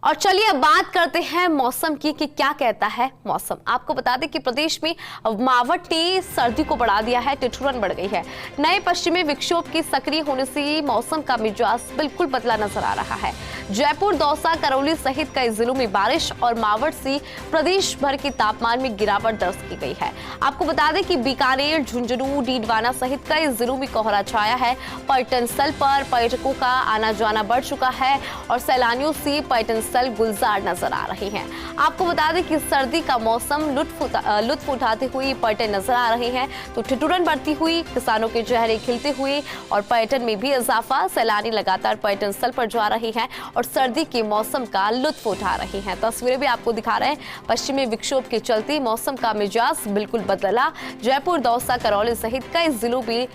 और चलिए अब बात करते हैं मौसम की कि क्या कहता है मौसम। आपको बता दें कि प्रदेश में मावठ ने सर्दी को बढ़ा दिया है, ठिठुरन बढ़ गई है। नए पश्चिमी विक्षोभ के सक्रिय होने से मौसम का मिजाज बिल्कुल बदला नजर आ रहा है। जयपुर, दौसा, करौली सहित कई जिलों में बारिश और मावठ से प्रदेश भर के तापमान में गिरावट दर्ज की गई है। आपको बता दें कि बीकानेर, झुंझुनू, डीडवाना सहित कई जिलों में कोहरा छाया है। पर्यटन स्थल पर पर्यटकों का आना जाना बढ़ चुका है और सैलानियों से पर्यटन स्थल गुलजार नजर आ रहे हैं। आपको बता दें कि सर्दी का मौसम लुत्फ उठाते हुए पर्यटन नजर आ रहे हैं, तो ठिठुरन बढ़ती हुई, किसानों के चेहरे खिलते हुए और पर्यटन में भी इजाफा। सैलानी लगातार पर्यटन स्थल पर जा रहे हैं और सर्दी के मौसम का लुत्फ उठा रहे हैं। तस्वीरें भी आपको दिखा रहे हैं। पश्चिमी विक्षोभ के चलते मौसम का मिजाज बिल्कुल बदला। जयपुर, दौसा, करौली सहित कई जिलों में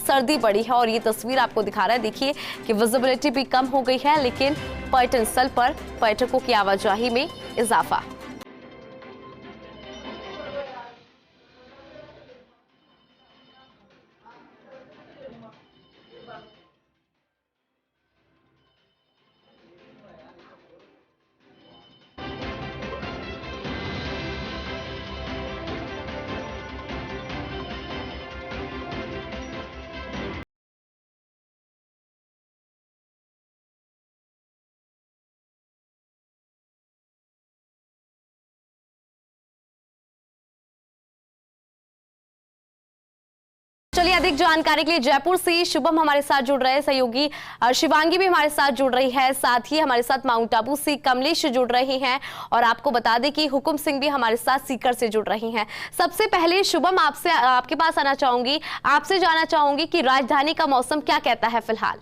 सर्दी बढ़ी है और ये तस्वीर आपको दिखा रहा है। देखिए कि विजिबिलिटी भी कम हो गई है, लेकिन पर्यटन स्थल पर पर्यटकों की आवाजाही में इजाफा। चलिए अधिक जानकारी के लिए जयपुर से शुभम हमारे साथ जुड़ रहे हैं, सहयोगी शिवांगी भी हमारे साथ जुड़ रही है, साथ ही हमारे साथ माउंट आबू से कमलेश जुड़ रहे हैं और आपको बता दें कि हुकुम सिंह भी हमारे साथ सीकर से जुड़ रही हैं। सबसे पहले शुभम आपके पास आना चाहूंगी, आपसे जानना चाहूंगी कि राजधानी का मौसम क्या कहता है फिलहाल।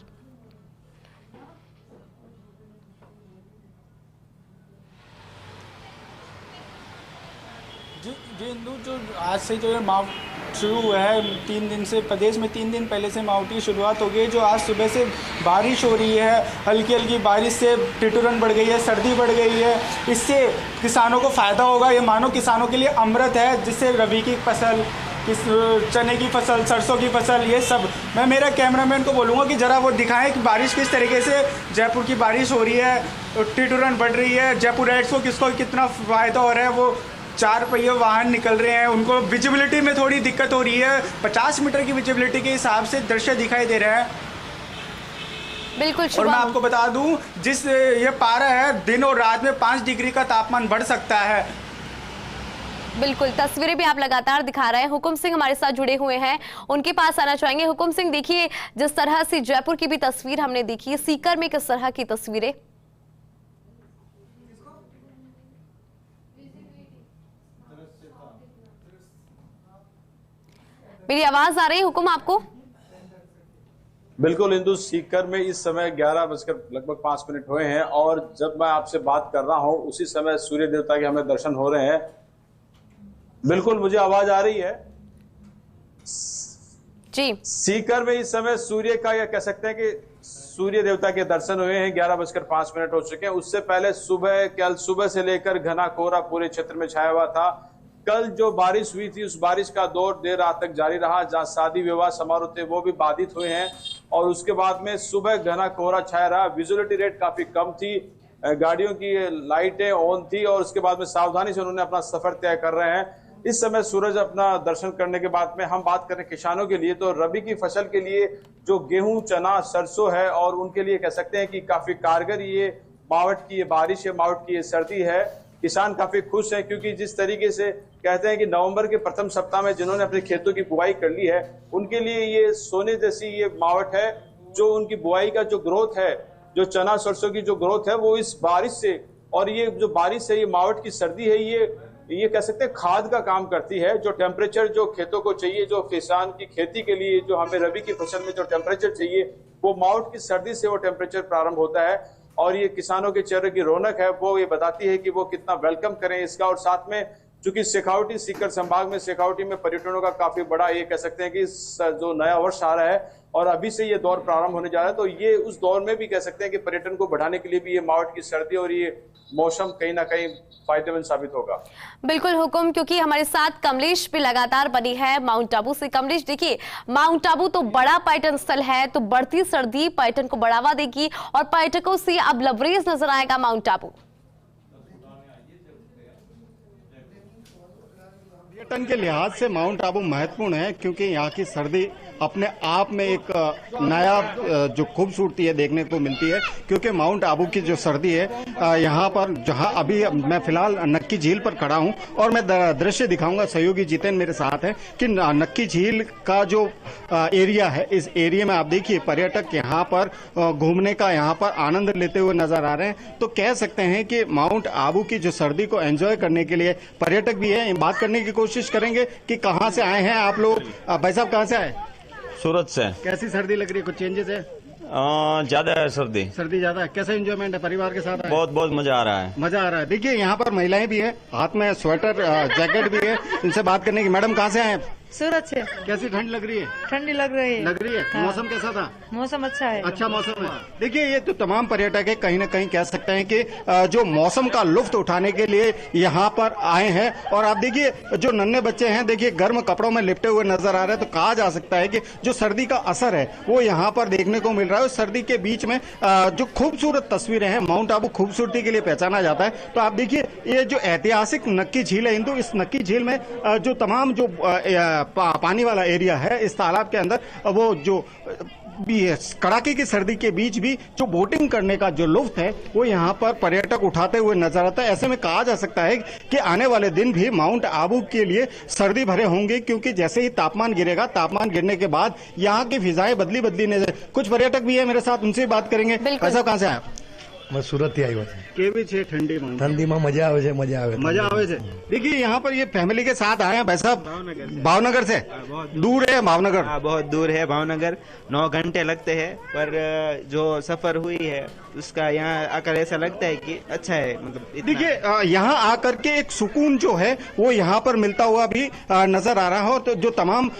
जी इंदु, जो आज से जो है शुरू हुआ है 3 दिन से, प्रदेश में 3 दिन पहले से मावठ की शुरुआत हो गई। जो आज सुबह से बारिश हो रही है, हल्की हल्की बारिश से ठिठुरन बढ़ गई है, सर्दी बढ़ गई है। इससे किसानों को फ़ायदा होगा। ये मानो किसानों के लिए अमृत है, जिससे रबी की फसल, चने की फसल, सरसों की फसल, ये सब। मैं मेरा कैमरामैन को बोलूँगा कि ज़रा वो दिखाएं कि बारिश किस तरीके से जयपुर की बारिश हो रही है, ठिठुरन बढ़ रही है। जयपुराइट्स को किसको कितना फ़ायदा हो रहा है। वो 4 पहिए वाहन निकल रहे हैं, उनको विजिबिलिटी में थोड़ी दिक्कत हो रही है। 50 मीटर की विजिबिलिटी के हिसाब से दृश्य दिखाई दे रहे हैं। बिल्कुल। और मैं आपको बता दूं, जिस ये पारा है, दिन और रात में 5 डिग्री का तापमान बढ़ सकता है। बिल्कुल, तस्वीरें भी आप लगातार दिखा रहे हैं। हुकुम सिंह हमारे साथ जुड़े हुए हैं, उनके पास आना चाहेंगे। हुकुम सिंह, देखिए जिस तरह से जयपुर की भी तस्वीर हमने देखी है, सीकर में किस तरह की तस्वीरें। मेरी आवाज आ रही है हुकुम आपको? बिल्कुल इंदु, सीकर में इस समय 11:05 हुए हैं और जब मैं आपसे बात कर रहा हूं उसी समय सूर्य देवता के हमें दर्शन हो रहे हैं। बिल्कुल, मुझे आवाज आ रही है जी। सीकर में इस समय सूर्य का, या कह सकते हैं कि सूर्य देवता के दर्शन हुए हैं। 11:05 हो चुके हैं। उससे पहले कल सुबह से लेकर घना कोहरा पूरे क्षेत्र में छाया हुआ था। कल जो बारिश हुई थी, उस बारिश का दौर देर रात तक जारी रहा। जहां शादी विवाह समारोह थे वो भी बाधित हुए हैं और उसके बाद में सुबह घना कोहरा छाया रहा। विजुअलिटी रेट काफी कम थी, गाड़ियों की लाइटें ऑन थी और उसके बाद में सावधानी से उन्होंने अपना सफर तय कर रहे हैं। इस समय सूरज अपना दर्शन करने के बाद में हम बात करें किसानों के लिए, तो रबी की फसल के लिए जो गेहूं, चना, सरसों है और उनके लिए कह सकते हैं कि काफी कारगर ये मावठ की ये बारिश है, मावठ की ये सर्दी है। किसान काफी खुश हैं क्योंकि जिस तरीके से कहते हैं कि नवंबर के प्रथम सप्ताह में जिन्होंने अपने खेतों की बुआई कर ली है, उनके लिए ये सोने जैसी ये मावठ है। जो उनकी बुआई का जो ग्रोथ है, जो चना सरसों की जो ग्रोथ है, वो इस बारिश से, और ये जो बारिश है, ये मावठ की सर्दी है, ये कह सकते हैं खाद का काम करती है। जो टेम्परेचर जो खेतों को चाहिए, जो किसान की खेती के लिए जो हमें रबी की फसल में जो टेम्परेचर चाहिए, वो मावठ की सर्दी से वो टेम्परेचर प्रारंभ होता है और ये किसानों के चेहरे की रौनक है, वो ये बताती है कि वो कितना वेलकम करें इसका। और साथ में चूंकि शेखावटी, सीकर संभाग में शेखावटी में पर्यटनों का काफी बड़ा, ये कह सकते हैं कि जो नया वर्ष आ रहा है और अभी से ये दौर प्रारंभ होने जा रहा है, तो ये उस दौर में भी कह सकते हैं कि पर्यटन को बढ़ाने के लिए भी ये मावठ की सर्दी और ये मौसम कहीं ना कहीं फायदेमंद साबित होगा। बिल्कुल हुकुम, क्योंकि हमारे साथ कमलेश भी लगातार बनी है माउंट आबू से। कमलेश, देखिए माउंट आबू तो बड़ा पर्यटन स्थल है, तो बढ़ती सर्दी पर्यटन को बढ़ावा देगी और पर्यटकों से अब लबरेज नजर आएगा माउंट आबू। पर्यटन के लिहाज से माउंट आबू महत्वपूर्ण है, क्योंकि यहाँ की सर्दी अपने आप में एक नया जो खूबसूरती है देखने को मिलती है। क्योंकि माउंट आबू की जो सर्दी है, यहाँ पर जहाँ अभी मैं फिलहाल नक्की झील पर खड़ा हूँ और मैं दृश्य दिखाऊंगा, सहयोगी जितेन मेरे साथ है, कि नक्की झील का जो एरिया है, इस एरिया में आप देखिए पर्यटक यहाँ पर घूमने का यहाँ पर आनंद लेते हुए नजर आ रहे हैं। तो कह सकते हैं कि माउंट आबू की जो सर्दी को एंजॉय करने के लिए पर्यटक भी है। बात करने की कोशिश करेंगे कि कहाँ से आए हैं आप लोग। भाई साहब कहाँ से आए? सूरत से। कैसी सर्दी लग रही है? कुछ चेंजेस है? ज्यादा है सर्दी ज्यादा है। कैसा एंजॉयमेंट है? परिवार के साथ आए? बहुत मजा आ रहा है। मजा आ रहा है। देखिए यहाँ पर महिलाएं भी है, हाथ में स्वेटर जैकेट भी है। इनसे बात करने की। मैडम कहाँ से आए? सूरत से। कैसी ठंड लग रही है? ठंडी लग रही है। हाँ। मौसम कैसा था? मौसम अच्छा है। अच्छा मौसम है। देखिए ये तो तमाम पर्यटक है, कहीं ना कहीं कह सकते हैं कि जो मौसम का लुत्फ उठाने के लिए यहाँ पर आए हैं। और आप देखिए जो नन्हे बच्चे हैं, देखिए गर्म कपड़ों में लिपटे हुए नजर आ रहे हैं। तो कहा जा सकता है कि जो सर्दी का असर है वो यहाँ पर देखने को मिल रहा है। उस सर्दी के बीच में जो खूबसूरत तस्वीरें हैं, माउंट आबू खूबसूरती के लिए पहचाना जाता है। तो आप देखिए ये जो ऐतिहासिक नक्की झील है हिंदू, इस नक्की झील में जो तमाम जो पानी वाला एरिया है, इस तालाब के अंदर वो जो भी है, कड़ाके की सर्दी के बीच भी जो बोटिंग करने का जो लुत्फ है वो यहाँ पर पर्यटक उठाते हुए नजर आता है। ऐसे में कहा जा सकता है कि आने वाले दिन भी माउंट आबू के लिए सर्दी भरे होंगे, क्योंकि जैसे ही तापमान गिरेगा, तापमान गिरने के बाद यहाँ की फिजाएं बदली नजर। कुछ पर्यटक भी है मेरे साथ, उनसे बात करेंगे। ऐसा कहाँ से आया? मैं सूरत થી આવ્યો છું। કેવી છે ઠંડીમાં મજા આવે છે। मजा आवे છે। देखिए यहाँ पर ये फैमिली के साथ आए हैं भाई साहब, भावनगर से। दूर है भावनगर? हाँ, बहुत दूर है भावनगर। 9 घंटे लगते हैं, पर जो सफर हुई है उसका यहाँ आकर ऐसा लगता है कि अच्छा है। मतलब देखिए यहाँ आकर के एक सुकून जो है वो यहाँ पर मिलता हुआ भी नजर आ रहा हो। तो जो तमाम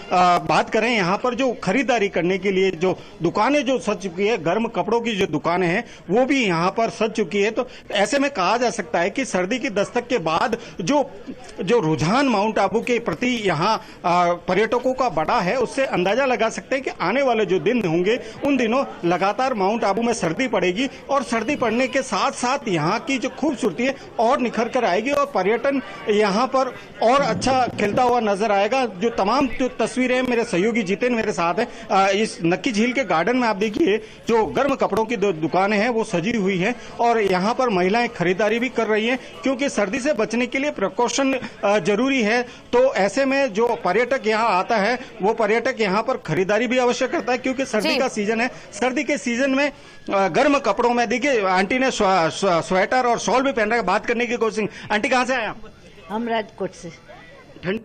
बात करें यहाँ पर जो खरीदारी करने के लिए जो दुकानें जो सज चुकी है, गर्म कपड़ों की जो दुकानें हैं वो भी यहाँ पर सज चुकी है। तो ऐसे में कहा जा सकता है कि सर्दी की दस्तक के बाद जो रुझान माउंट आबू के प्रति यहाँ पर्यटकों का बढ़ा है, उससे अंदाजा लगा सकते हैं कि आने वाले जो दिन होंगे उन दिनों लगातार माउंट आबू में सर्दी पड़ेगी। और सर्दी पड़ने के साथ साथ यहाँ की जो खूबसूरती है और निखर कर आएगी और पर्यटन यहाँ पर और अच्छा खिलता हुआ नजर आएगा। जो तमाम जो तस्वीरें मेरे सहयोगी जितेन मेरे साथ है, इस नक्की झील के गार्डन में आप देखिए जो गर्म कपड़ों की दुकानें हैं वो सजी हुई है और यहाँ पर महिलाएं खरीदारी भी कर रही हैं, क्योंकि सर्दी से बचने के लिए प्रिकॉशन जरूरी है। तो ऐसे में जो पर्यटक यहाँ आता है वो पर्यटक यहाँ पर खरीदारी भी अवश्य करता है, क्योंकि सर्दी का सीजन है। सर्दी के सीजन में गर्म कपड़ों में देखिए आंटी ने स्वेटर और शॉल भी पहन रखा। बात करने की कोशिश। आंटी कहाँ से आए? हम राजकोट से। ठंड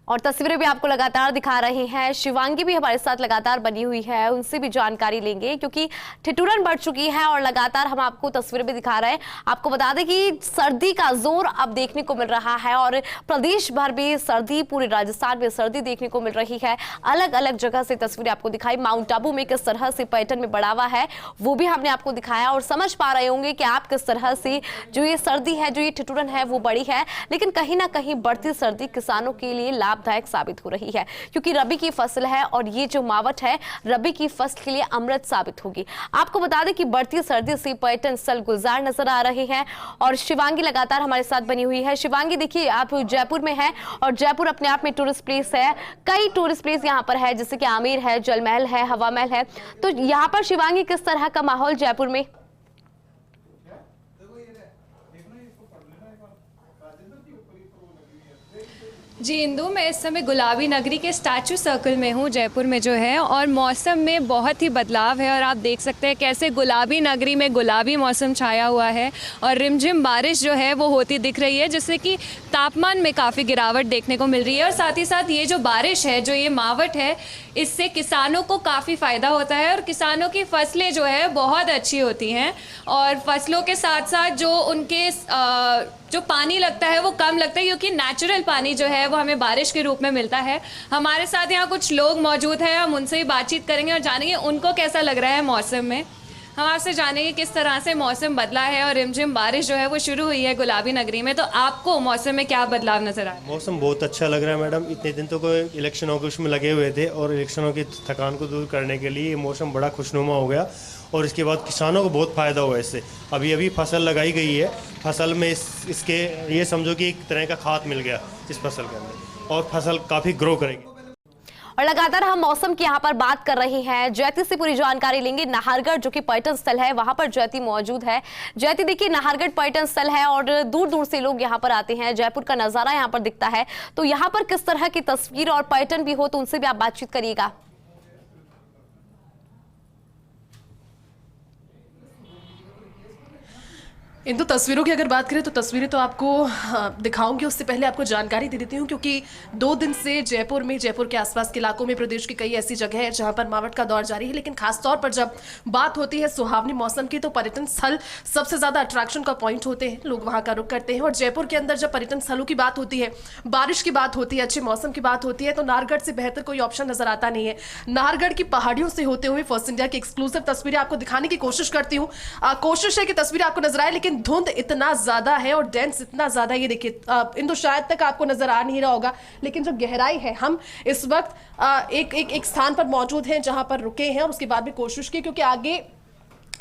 और तस्वीरें भी आपको लगातार दिखा रहे हैं। शिवांगी भी हमारे साथ लगातार बनी हुई है, उनसे भी जानकारी लेंगे, क्योंकि ठिठुरन बढ़ चुकी है और लगातार हम आपको तस्वीरें भी दिखा रहे हैं। आपको बता दें कि सर्दी का जोर अब देखने को मिल रहा है और प्रदेश भर में सर्दी, पूरे राजस्थान में सर्दी देखने को मिल रही है। अलग अलग जगह से तस्वीरें आपको दिखाई। माउंट आबू में किस तरह से पर्यटन में बढ़ावा है वो भी हमने आपको दिखाया और समझ पा रहे होंगे कि आप किस तरह से जो ये सर्दी है, जो ये ठिठुरन है वो बढ़ी है। लेकिन कहीं ना कहीं बढ़ती सर्दी किसानों के लिए लाभदायक साबित हो रही है, क्योंकि रबी की फसल है और ये जो मावट है रबी की फसल के लिए अमृत साबित होगी। आपको बता दें कि बढ़ती सर्दी से पर्यटन स्थल गुलजार नजर आ रहे हैं और शिवांगी लगातार हमारे साथ बनी हुई है। शिवांगी देखिए, आप जयपुर में हैं और जयपुर अपने आप में टूरिस्ट प्लेस है। कई टूरिस्ट प्लेस यहाँ पर है, जैसे कि आमेर है, जल महल है, हवा महल है। तो यहाँ पर शिवांगी किस तरह का माहौल जयपुर में? जी इंदु, मैं इस समय गुलाबी नगरी के स्टैचू सर्कल में हूँ जयपुर में जो है, और मौसम में बहुत ही बदलाव है और आप देख सकते हैं कैसे गुलाबी नगरी में गुलाबी मौसम छाया हुआ है और रिमझिम बारिश जो है वो होती दिख रही है, जिससे कि तापमान में काफ़ी गिरावट देखने को मिल रही है। और साथ ही साथ ये जो बारिश है, जो ये मावट है, इससे किसानों को काफ़ी फ़ायदा होता है और किसानों की फसलें जो है बहुत अच्छी होती हैं और फसलों के साथ साथ जो उनके जो पानी लगता है वो कम लगता है, क्योंकि नेचुरल पानी जो है वो हमें बारिश के रूप में मिलता है। हमारे साथ यहाँ कुछ लोग मौजूद हैं, हम उनसे ही बातचीत करेंगे और जानेंगे उनको कैसा लग रहा है मौसम में। हम आपसे जानेंगे किस तरह से मौसम बदला है और रिमझिम बारिश जो है वो शुरू हुई है गुलाबी नगरी में। तो आपको मौसम में क्या बदलाव नजर आया? मौसम बहुत अच्छा लग रहा है मैडम। इतने दिन तो कोई इलेक्शनों के उसमें लगे हुए थे और इलेक्शनों की थकान को दूर करने के लिए ये मौसम बड़ा खुशनुमा हो गया और इसके बाद किसानों को बहुत फ़ायदा हुआ इससे। अभी अभी फसल लगाई गई है, फसल में इसके ये समझो कि एक तरह का खाद मिल गया इस फसल के अंदर, और फसल काफ़ी ग्रो करेगी। और लगातार हम मौसम की यहाँ पर बात कर रहे हैं। जयती से पूरी जानकारी लेंगे। नाहरगढ़ जो कि पर्यटन स्थल है, वहां पर जयती मौजूद है। जयती देखिए, नाहरगढ़ पर्यटन स्थल है और दूर दूर से लोग यहाँ पर आते हैं। जयपुर का नजारा यहाँ पर दिखता है, तो यहाँ पर किस तरह की तस्वीर और पर्यटन भी हो, तो उनसे भी आप बातचीत करिएगा। इन तो तस्वीरों की अगर बात करें तो तस्वीरें तो आपको दिखाऊंगी, उससे पहले आपको जानकारी दे देती हूँ, क्योंकि 2 दिन से जयपुर में, जयपुर के आसपास के इलाकों में प्रदेश की कई ऐसी जगह है जहां पर मावठ का दौर जारी है। लेकिन खासतौर पर जब बात होती है सुहावनी मौसम की, तो पर्यटन स्थल सबसे ज्यादा अट्रैक्शन का पॉइंट होते हैं, लोग वहां का रुख करते हैं। और जयपुर के अंदर जब पर्यटन स्थलों की बात होती है, बारिश की बात होती है, अच्छे मौसम की बात होती है, तो नाहरगढ़ से बेहतर कोई ऑप्शन नजर आता नहीं है। नाहरगढ़ की पहाड़ियों से होते हुए फर्स्ट इंडिया की एक्सक्लूसिव तस्वीरें आपको दिखाने की कोशिश करती हूँ। कोशिश है कि तस्वीरें आपको नजर आए, लेकिन धुंध इतना ज्यादा है और डेंस इतना ज्यादा, ये देखिए इंदु शायद तक आपको नजर आ नहीं रहा होगा, लेकिन जो गहराई है, हम इस वक्त एक स्थान पर मौजूद हैं जहां पर रुके हैं और उसके बाद भी कोशिश की, क्योंकि आगे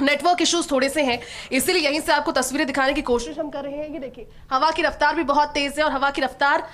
नेटवर्क इश्यूज थोड़े से हैं, इसीलिए यहीं से आपको तस्वीरें दिखाने की कोशिश हम कर रहे हैं। ये देखिए, हवा की रफ्तार भी बहुत तेज है और हवा की रफ्तार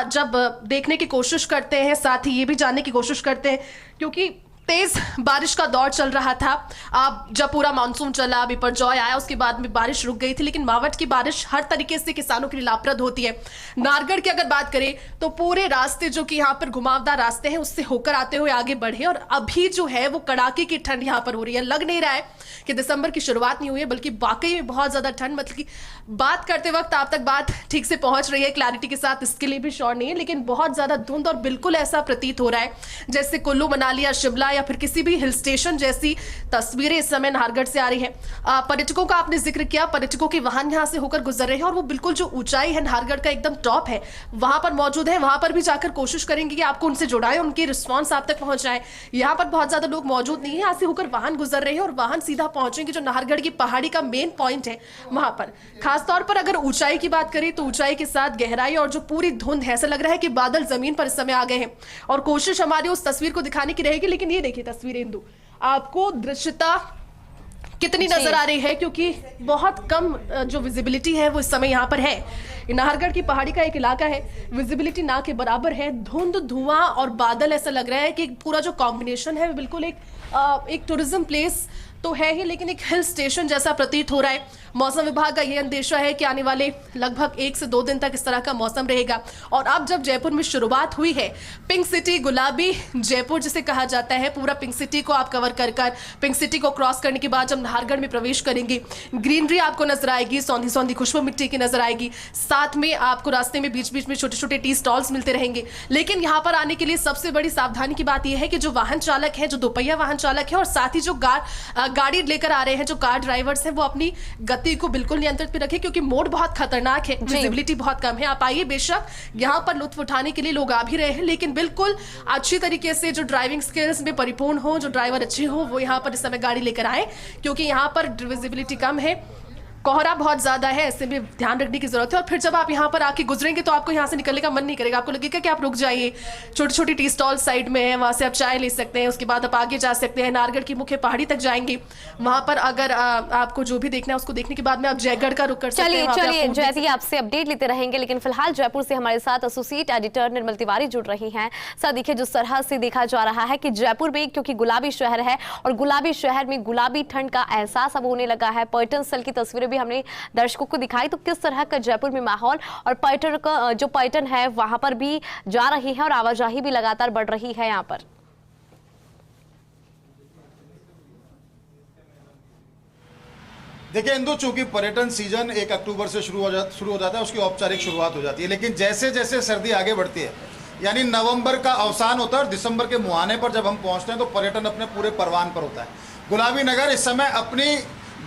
जब देखने की कोशिश करते हैं, साथ ही ये भी जानने की कोशिश करते हैं, क्योंकि तेज बारिश का दौर चल रहा था। अब जब पूरा मानसून चला, बिपरजॉय आया, उसके बाद में बारिश रुक गई थी, लेकिन मावठ की बारिश हर तरीके से किसानों के लिए लाभप्रद होती है। नाहरगढ़ की अगर बात करें तो पूरे रास्ते जो कि यहाँ पर घुमावदार रास्ते हैं, उससे होकर आते हुए आगे बढ़े, और अभी जो है वो कड़ाके की ठंड यहाँ पर हो रही है। लग नहीं रहा है कि दिसंबर की शुरुआत नहीं हुई है, बल्कि वाकई में बहुत ज्यादा ठंड, मतलब कि बात करते वक्त आप तक बात ठीक से पहुंच रही है क्लैरिटी के साथ, इसके लिए भी श्योर नहीं है, लेकिन बहुत ज्यादा धुंध और बिल्कुल ऐसा प्रतीत हो रहा है जैसे कुल्लू मनाली या शिमला या फिर किसी भी हिल स्टेशन जैसी तस्वीरें इस समय नाहरगढ़ से आ रही है। पर्यटकों का आपने जिक्र किया, पर्यटकों के वाहन यहां से होकर गुजर रहे हैं और वो बिल्कुल जो ऊंचाई है नाहरगढ़ का एकदम टॉप है, वहां पर मौजूद है। वहां पर भी जाकर कोशिश करेंगे कि आपको उनसे जुड़ाए, उनकी रिस्पॉन्स आप तक पहुंचाए। यहाँ पर बहुत ज्यादा लोग मौजूद नहीं है, यहाँ से होकर वाहन गुजर रहे हैं और वाहन सीधा पहुंचेंगे जो नाहरगढ़ की पहाड़ी का मेन पॉइंट है वहां पर। खासतौर पर अगर ऊंचाई की बात करें तो ऊंचाई के साथ गहराई और जो पूरी धुंध है, ऐसा लग रहा है कि बादल जमीन पर इस समय आ गए हैं, और कोशिश हमारी उस तस्वीर को दिखाने की रहेगी। लेकिन ये देखिए तस्वीर इंदु, आपको दृश्यता कितनी नजर आ रही है, क्योंकि बहुत कम जो विजिबिलिटी है वो इस समय यहाँ पर है। नाहरगढ़ की पहाड़ी का एक इलाका है, विजिबिलिटी ना के बराबर है, धुंध, धुआं और बादल, ऐसा लग रहा है कि पूरा जो कॉम्बिनेशन है बिल्कुल एक टूरिज्म प्लेस तो है ही, लेकिन एक हिल स्टेशन जैसा प्रतीत हो रहा है। मौसम विभाग का यह अंदेशा है कि आने वाले लगभग 1 से 2 दिन तक इस तरह का मौसम रहेगा। और अब जब जयपुर में शुरुआत हुई है, पिंक सिटी, गुलाबी जयपुर जिसे कहा जाता है, पूरा पिंक सिटी को आप कवर कर पिंक सिटी को क्रॉस करने के बाद जब नाहरगढ़ में प्रवेश करेंगे, ग्रीनरी आपको नजर आएगी, सौंधी सौंधी खुशबू मिट्टी की नजर आएगी, साथ में आपको रास्ते में बीच बीच में छोटे छोटे टी स्टॉल्स मिलते रहेंगे। लेकिन यहाँ पर आने के लिए सबसे बड़ी सावधानी की बात यह है कि जो वाहन चालक है, जो दोपहिया वाहन चालक है, और साथ ही जो गाड़ी लेकर आ रहे हैं, जो कार ड्राइवर्स हैं, वो अपनी गति को बिल्कुल नियंत्रित पे रखें, क्योंकि मोड़ बहुत खतरनाक है, विजिबिलिटी बहुत कम है। आप आइए, बेशक यहाँ पर लुत्फ उठाने के लिए लोग आ भी रहे हैं, लेकिन बिल्कुल अच्छी तरीके से जो ड्राइविंग स्किल्स में परिपूर्ण हो, जो ड्राइवर अच्छे हो, वो यहाँ पर इस समय गाड़ी लेकर आए, क्योंकि यहाँ पर विजिबिलिटी कम है, कोहरा बहुत ज्यादा है, ऐसे में ध्यान रखने की जरूरत है। और फिर जब आप यहाँ पर आके गुजरेंगे तो आपको यहाँ से निकलने का मन नहीं करेगा, आपको लगेगा कि आप रुक जाइए। छोटी छोटी टी स्टॉल साइड में है, वहां से आप चाय ले सकते हैं, उसके बाद आप आगे जा सकते हैं, नाहरगढ़ की मुख्य पहाड़ी तक जाएंगे। वहां पर अगर आपको जो भी देखना है उसको देखने के बाद में आप जयगढ़ का रुक कर सकते हैं। चलिए जयती, आपसे अपडेट लेते रहेंगे, लेकिन फिलहाल जयपुर से हमारे साथ एसोसिएट एडिटर निर्मल तिवारी जुड़ रही हैं। सर देखिए, जिस तरह से देखा जा रहा है कि जयपुर में, क्योंकि गुलाबी शहर है और गुलाबी शहर में गुलाबी ठंड का एहसास अब होने लगा है। पर्यटन स्थल की तस्वीरें भी हमने दर्शकों को दिखाई, तो किस तरह का जयपुर में माहौल और पर्यटन का जो पर्यटन है वहां पर भी जा रही है और आवाजाही भी लगातार बढ़ रही है यहाँ पर। देखिए इंदु, चूंकि पर्यटन सीजन 1 अक्टूबर से शुरू हो जाता है, उसकी औपचारिक शुरुआत हो जाती है, लेकिन जैसे जैसे सर्दी आगे बढ़ती है, यानी नवंबर का अवसान होता है और दिसंबर के मुहाने पर जब हम पहुंचते हैं तो पर्यटन अपने पूरे परवान पर होता है। गुलाबी नगर इस समय अपनी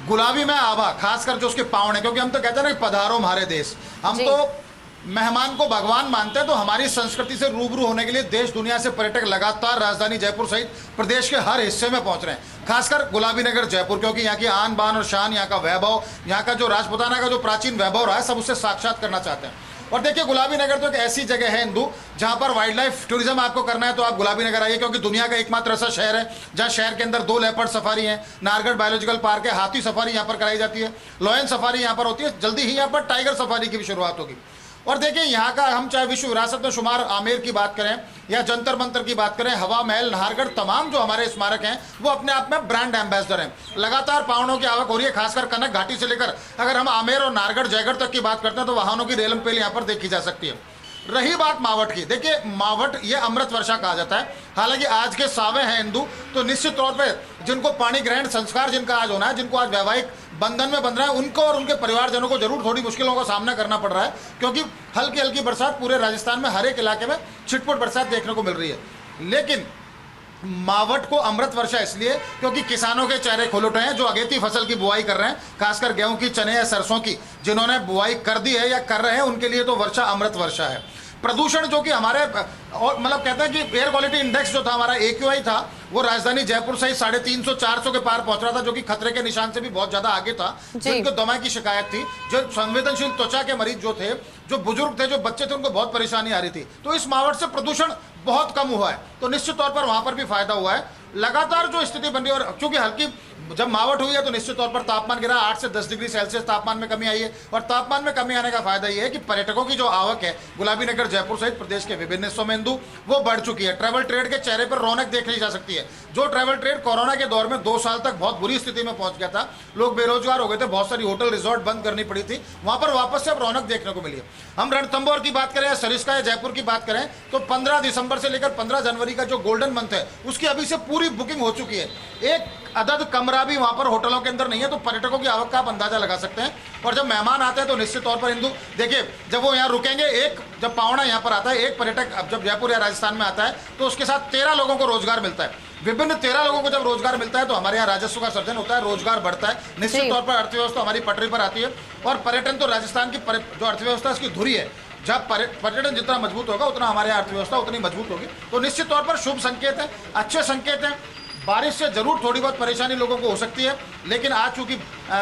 गुलाबी में आभा, खासकर जो उसके पावन है, क्योंकि हम तो कहते हैं ना पधारो हमारे देश, हम तो मेहमान को भगवान मानते हैं, तो हमारी संस्कृति से रूबरू होने के लिए देश दुनिया से पर्यटक लगातार राजधानी जयपुर सहित प्रदेश के हर हिस्से में पहुंच रहे हैं, खासकर गुलाबी नगर जयपुर, क्योंकि यहाँ की आन बान और शान, यहाँ का वैभव, यहाँ का जो राजपुताना का जो प्राचीन वैभव रहा है, सब उससे साक्षात करना चाहते हैं। और देखिए गुलाबी नगर तो एक ऐसी जगह है इंदु जहां पर वाइल्ड लाइफ टूरिज्म आपको करना है तो आप गुलाबी नगर आइए, क्योंकि दुनिया का एकमात्र ऐसा शहर है जहां शहर के अंदर 2 लेपर्ड सफारी है, नाहरगढ़ बायोलॉजिकल पार्क है, हाथी सफारी यहां पर कराई जाती है, लॉयन सफारी यहां पर होती है, जल्दी ही यहां पर टाइगर सफारी की भी शुरुआत होगी। और देखिए यहाँ का हम चाहे विश्व विरासत में शुमार आमेर की बात करें या जंतर मंतर की बात करें, हवा महल, नाहरगढ़, तमाम जो हमारे स्मारक हैं वो अपने आप में ब्रांड एम्बेसडर हैं। लगातार पावनों की आवक हो रही है, खासकर कनक घाटी से लेकर अगर हम आमेर और नाहरगढ़ जयगढ़ तक की बात करते हैं तो वाहनों की रेलम पेल यहाँ पर देखी जा सकती है। रही बात मावट की, देखिए मावट ये अमृत वर्षा कहा जाता है। हालांकि आज के सावे हैं हिंदू तो निश्चित तौर पे जिनको पाणी ग्रहण संस्कार जिनका आज होना है, जिनको आज वैवाहिक बंधन में बंध रहा है, उनको और उनके परिवारजनों को जरूर थोड़ी मुश्किलों का सामना करना पड़ रहा है, क्योंकि हल्की हल्की बरसात पूरे राजस्थान में हर एक इलाके में छिटपुट बरसात देखने को मिल रही है। लेकिन मावट को अमृत वर्षा इसलिए क्योंकि किसानों के चेहरे खुल उठे हैं जो अगेती फसल की बुआई कर रहे हैं, खासकर गेहूं की, चने या सरसों की, जिन्होंने बुआई कर दी है या कर रहे हैं उनके लिए तो वर्षा अमृत वर्षा है। प्रदूषण जो कि हमारे और मतलब कहते हैं कि एयर क्वालिटी इंडेक्स जो था हमारा AQI था वो राजधानी जयपुर सहित 350-400 के पार पहुंच रहा था, जो कि खतरे के निशान से भी बहुत ज्यादा आगे था। जिनको दमा की शिकायत थी, जो संवेदनशील त्वचा के मरीज जो थे, जो बुजुर्ग थे, जो बच्चे थे, उनको बहुत परेशानी आ रही थी। तो इस मावट से प्रदूषण बहुत कम हुआ है, तो निश्चित तौर पर वहां पर भी फायदा हुआ है। लगातार जो स्थिति बन रही है और चूंकि हल्की जब मावट हुई है तो निश्चित तौर पर तापमान गिरा, 8 से 10 डिग्री सेल्सियस तापमान में कमी आई है। और तापमान में कमी आने का फायदा यह है कि पर्यटकों की जो आवक है गुलाबी नगर जयपुर सहित प्रदेश के विभिन्न हिस्सों में हिंदू वो बढ़ चुकी है। ट्रैवल ट्रेड के चेहरे पर रौनक देखी जा सकती है। जो ट्रैवल ट्रेड कोरोना के दौर में 2 साल तक बहुत बुरी स्थिति में पहुंच गया था, लोग बेरोजगार हो गए थे, बहुत सारी होटल रिजॉर्ट बंद करनी पड़ी थी, वहां पर वापस से अब रौनक देखने को मिली है। हम रणथंभौर की बात करें या सरिस्का या जयपुर की बात करें तो 15 दिसंबर से लेकर 15 जनवरी का जो गोल्डन मंथ है उसकी अभी से पूरी बुकिंग हो चुकी है। एक अदद कमरा भी वहां पर होटलों के अंदर नहीं है, तो पर्यटकों की आवक का आप अंदाजा लगा सकते हैं। और जब मेहमान आते हैं तो निश्चित तौर पर हिंदू देखिए जब वो यहाँ रुकेंगे, एक जब पावना यहाँ पर आता है, एक पर्यटक अब जब जयपुर या राजस्थान में आता है तो उसके साथ 13 लोगों को रोजगार मिलता है। विभिन्न 13 लोगों को जब रोजगार मिलता है तो हमारे यहाँ राजस्व का सर्जन होता है, रोजगार बढ़ता है, निश्चित तौर पर अर्थव्यवस्था हमारी पटरी पर आती है। और पर्यटन तो राजस्थान की जो अर्थव्यवस्था उसकी धुरी है, जब पर्यटन जितना मजबूत होगा उतना हमारे यहाँ अर्थव्यवस्था उतनी मजबूत होगी। तो निश्चित तौर पर शुभ संकेत है, अच्छे संकेत हैं। बारिश से जरूर थोड़ी बहुत परेशानी लोगों को हो सकती है, लेकिन आज चूंकि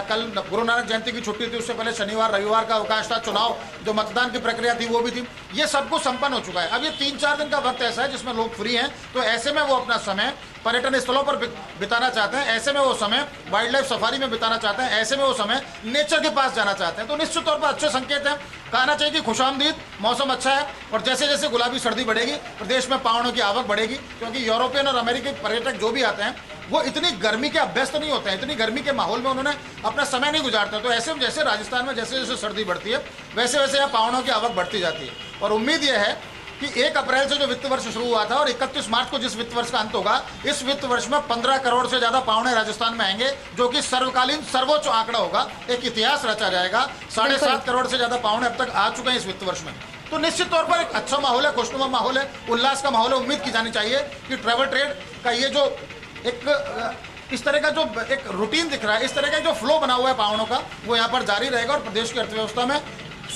कल गुरु नानक जयंती की छुट्टी थी, उससे पहले शनिवार रविवार का अवकाश था, चुनाव जो मतदान की प्रक्रिया थी वो भी थी, ये सब कुछ संपन्न हो चुका है। अब ये 3-4 दिन का वक्त ऐसा है जिसमें लोग फ्री हैं, तो ऐसे में वो अपना समय पर्यटन स्थलों पर बिताना चाहते हैं, ऐसे में वो समय वाइल्ड लाइफ सफारी में बिताना चाहते हैं, ऐसे में वो समय नेचर के पास जाना चाहते हैं। तो निश्चित तौर पर अच्छे संकेत हैं, कहना चाहिए कि खुशामदीद मौसम अच्छा है। और जैसे जैसे गुलाबी सर्दी बढ़ेगी प्रदेश में पावनों की आवक बढ़ेगी, क्योंकि यूरोपियन और अमेरिकी पर्यटक जो भी आते हैं वो इतनी गर्मी के अभ्यस्त नहीं होते हैं, इतनी गर्मी के माहौल में उन्होंने अपना समय नहीं गुजारते। तो ऐसे में जैसे राजस्थान में जैसे जैसे सर्दी बढ़ती है वैसे वैसे यहाँ पावनों की आवक बढ़ती जाती है। और उम्मीद यह है कि 1 अप्रैल से जो वित्त वर्ष शुरू हुआ था और 31 मार्च को जिस वित्त वर्ष का अंत होगा, इस वित्त वर्ष में 15 करोड़ से ज्यादा पावने राजस्थान में आएंगे, जो कि सर्वकालीन सर्वोच्च आंकड़ा होगा, एक इतिहास रचा जाएगा। 7.5 करोड़ से ज्यादा पावने अब तक आ चुके हैं इस वित्त वर्ष में। तो निश्चित तौर पर एक अच्छा माहौल है, खुशनुमा माहौल है, उल्लास का माहौल है। उम्मीद की जानी चाहिए कि ट्रैवल ट्रेड का ये जो एक इस तरह का जो एक रूटीन दिख रहा है, इस तरह का जो फ्लो बना हुआ है पावनों का, वो यहाँ पर जारी रहेगा और प्रदेश की अर्थव्यवस्था में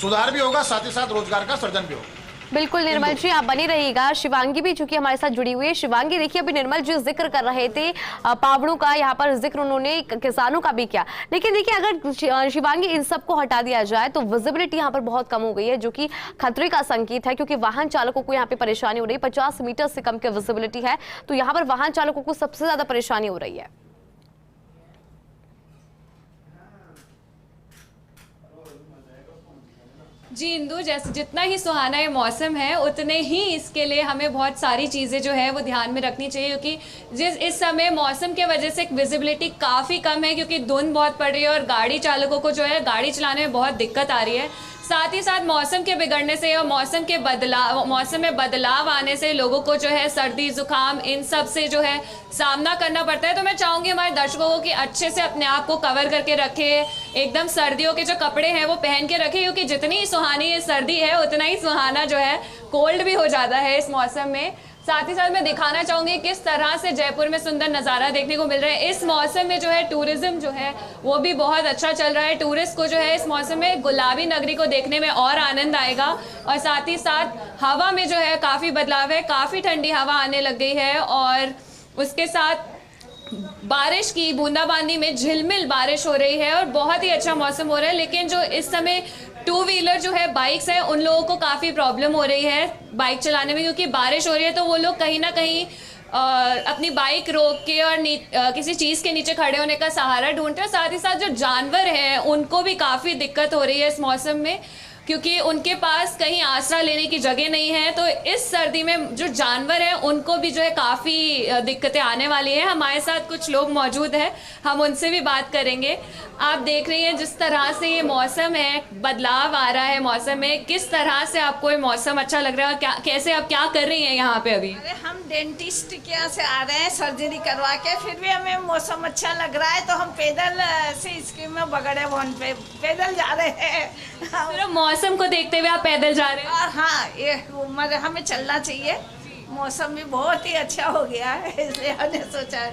सुधार भी होगा, साथ ही साथ रोजगार का सृजन भी होगा। बिल्कुल निर्मल जी, आप बनी रहिएगा। शिवांगी भी चूंकि हमारे साथ जुड़ी हुई है। शिवांगी देखिए, अभी निर्मल जी जिक्र कर रहे थे पावड़ों का, यहाँ पर जिक्र उन्होंने किसानों का भी किया, लेकिन देखिए अगर शिवांगी इन सबको हटा दिया जाए तो विजिबिलिटी यहाँ पर बहुत कम हो गई है, जो कि खतरे का संकेत है, क्योंकि वाहन चालकों को यहाँ पे परेशानी हो रही है। 50 मीटर से कम की विजिबिलिटी है, तो यहाँ पर वाहन चालकों को सबसे ज्यादा परेशानी हो रही है। जी इंदु, जैसे जितना ही सुहाना ये मौसम है उतने ही इसके लिए हमें बहुत सारी चीज़ें जो है वो ध्यान में रखनी चाहिए, क्योंकि इस समय मौसम के वजह से विजिबिलिटी काफ़ी कम है, क्योंकि धुंध बहुत पड़ रही है और गाड़ी चालकों को जो है गाड़ी चलाने में बहुत दिक्कत आ रही है। साथ ही साथ मौसम के बिगड़ने से और मौसम में बदलाव आने से लोगों को जो है सर्दी जुकाम इन सब से जो है सामना करना पड़ता है। तो मैं चाहूँगी हमारे दर्शकों को कि अच्छे से अपने आप को कवर करके रखें, एकदम सर्दियों के जो कपड़े हैं वो पहन के रखें, क्योंकि जितनी सुहानी सर्दी है उतना ही सुहाना जो है कोल्ड भी हो जाता है इस मौसम में। साथ ही साथ मैं दिखाना चाहूँगी किस तरह से जयपुर में सुंदर नज़ारा देखने को मिल रहा है। इस मौसम में जो है टूरिज्म जो है वो भी बहुत अच्छा चल रहा है। टूरिस्ट को जो है इस मौसम में गुलाबी नगरी को देखने में और आनंद आएगा। और साथ ही साथ हवा में जो है काफ़ी बदलाव है, काफ़ी ठंडी हवा आने लग गई है और उसके साथ बारिश की बूंदाबांदी में झिलमिल बारिश हो रही है और बहुत ही अच्छा मौसम हो रहा है। लेकिन जो इस समय टू व्हीलर जो है, बाइक्स है, उन लोगों को काफ़ी प्रॉब्लम हो रही है बाइक चलाने में, क्योंकि बारिश हो रही है तो वो लोग कहीं ना कहीं अपनी बाइक रोक के और किसी चीज़ के नीचे खड़े होने का सहारा ढूंढते हैं। साथ ही साथ जो जानवर हैं उनको भी काफ़ी दिक्कत हो रही है इस मौसम में, क्योंकि उनके पास कहीं आसरा लेने की जगह नहीं है। तो इस सर्दी में जो जानवर हैं उनको भी जो है काफ़ी दिक्कतें आने वाली हैं। हमारे साथ कुछ लोग मौजूद हैं, हम उनसे भी बात करेंगे। आप देख रही हैं जिस तरह से ये मौसम है, बदलाव आ रहा है मौसम में, किस तरह से आपको ये मौसम अच्छा लग रहा है और क्या, कैसे आप क्या कर रही हैं यहाँ पे अभी? अरे हम डेंटिस्ट के यहाँ से आ रहे हैं सर्जरी करवा के, फिर भी हमें मौसम अच्छा लग रहा है तो हम पैदल से स्कीम में बगड़े भवन पे पैदल जा रहे हैं। सिर्फ मौसम को देखते हुए आप पैदल जा रहे हैं? और हाँ, ये मतलब हमें चलना चाहिए, मौसम भी बहुत ही अच्छा हो गया है, इसलिए हमने सोचा।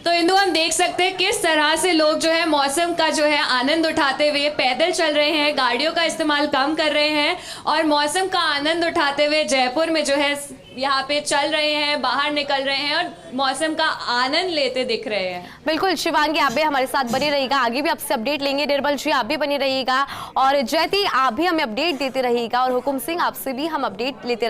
तो इंदु, हम देख सकते हैं किस तरह से लोग जो है मौसम का जो है आनंद उठाते हुए पैदल चल रहे हैं, गाड़ियों का इस्तेमाल कम कर रहे हैं और मौसम का आनंद उठाते हुए जयपुर में जो है यहाँ पे चल रहे हैं, बाहर निकल रहे हैं और मौसम का आनंद लेते दिख रहे हैं। बिल्कुल शिवांगी, आप भी हमारे साथ बने रहिएगा, आगे भी आपसे अपडेट लेंगे। निर्मल जी आप भी बने रहिएगा और जयती आप भी हमें अपडेट देते रहिएगा और हुकुम सिंह आपसे भी हम अपडेट लेते रहे।